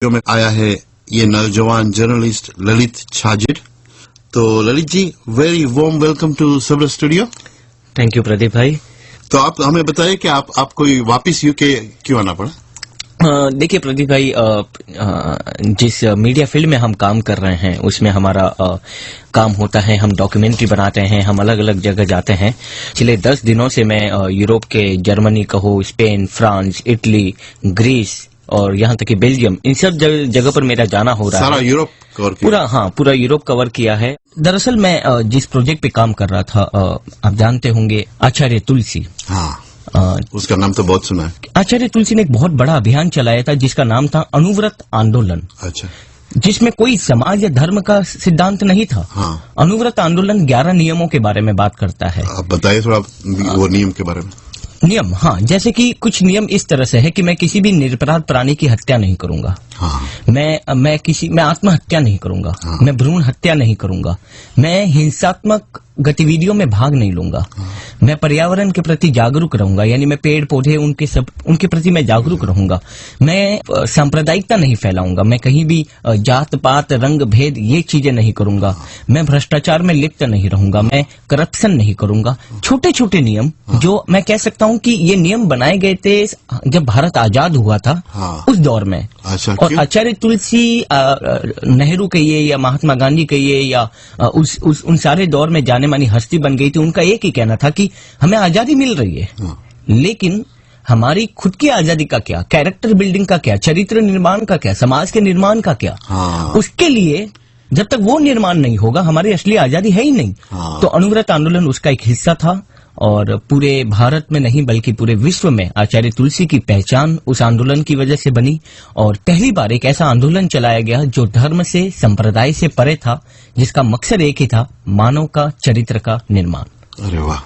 जो में आया है ये नौजवान जर्नलिस्ट ललित छाजेड़। तो Lalit ji, very warm welcome to Sabra studio. Thank you Pradeep भाई। तो आप हमें बताइए कि आपको वापस यूके क्यों आना पड़ा? देखिए प्रदीप भाई, जिस मीडिया फील्ड में हम काम कर रहे हैं उसमें हमारा काम होता है, हम डॉक्यूमेंट्री बनाते हैं, हम अलग अलग जगह जाते हैं। पिछले 10 दिनों से मैं यूरोप के जर्मनी कहो, स्पेन, फ्रांस, इटली, ग्रीस और यहाँ तक कि बेल्जियम, इन सब जगह पर मेरा जाना हो रहा है। सारा यूरोप कवर किया? पूरा यूरोप कवर किया है। दरअसल मैं जिस प्रोजेक्ट पे काम कर रहा था, आप जानते होंगे आचार्य तुलसी। हाँ, उसका नाम तो बहुत सुना है। आचार्य तुलसी ने एक बहुत बड़ा अभियान चलाया था जिसका नाम था अनुव्रत आंदोलन। अच्छा। जिसमें कोई समाज या धर्म का सिद्धांत नहीं था। हाँ। अनुव्रत आंदोलन 11 नियमों के बारे में बात करता है। आप बताइए थोड़ा वो नियम के बारे में। नियम, हाँ, जैसे कि कुछ नियम इस तरह से है कि मैं किसी भी निरपराध प्राणी की हत्या नहीं करूंगा। हाँ। मैं आत्महत्या नहीं करूंगा। हाँ। मैं भ्रूण हत्या नहीं करूंगा। मैं हिंसात्मक गतिविधियों में भाग नहीं लूंगा। हाँ। मैं पर्यावरण के प्रति जागरूक रहूंगा, यानी मैं पेड़ पौधे उनके प्रति मैं जागरूक रहूंगा। मैं सांप्रदायिकता नहीं फैलाऊंगा। मैं कहीं भी जात पात रंग भेद ये चीजें नहीं करूंगा। मैं भ्रष्टाचार में लिप्त नहीं रहूंगा। मैं करप्शन नहीं करूंगा। छोटे छोटे नियम जो मैं कह सकता हूं कि ये नियम बनाए गए थे जब भारत आजाद हुआ था। हाँ। उस दौर में। अच्छा, और आचार्य तुलसी नेहरू कहिए या महात्मा गांधी कहिए या उन सारे दौर में जाने मानी हस्ती बन गई थी। उनका एक ही कहना था कि हमें आजादी मिल रही है। हाँ। लेकिन हमारी खुद की आजादी का क्या, कैरेक्टर बिल्डिंग का क्या, चरित्र निर्माण का क्या, समाज के निर्माण का क्या? हाँ। उसके लिए जब तक वो निर्माण नहीं होगा हमारी असली आजादी है ही नहीं। हाँ। तो अनुव्रत आंदोलन उसका एक हिस्सा था और पूरे भारत में नहीं बल्कि पूरे विश्व में आचार्य तुलसी की पहचान उस आंदोलन की वजह से बनी। और पहली बार एक ऐसा आंदोलन चलाया गया जो धर्म से, संप्रदाय से परे था, जिसका मकसद एक ही था, मानव का चरित्र का निर्माण। अरे वाह।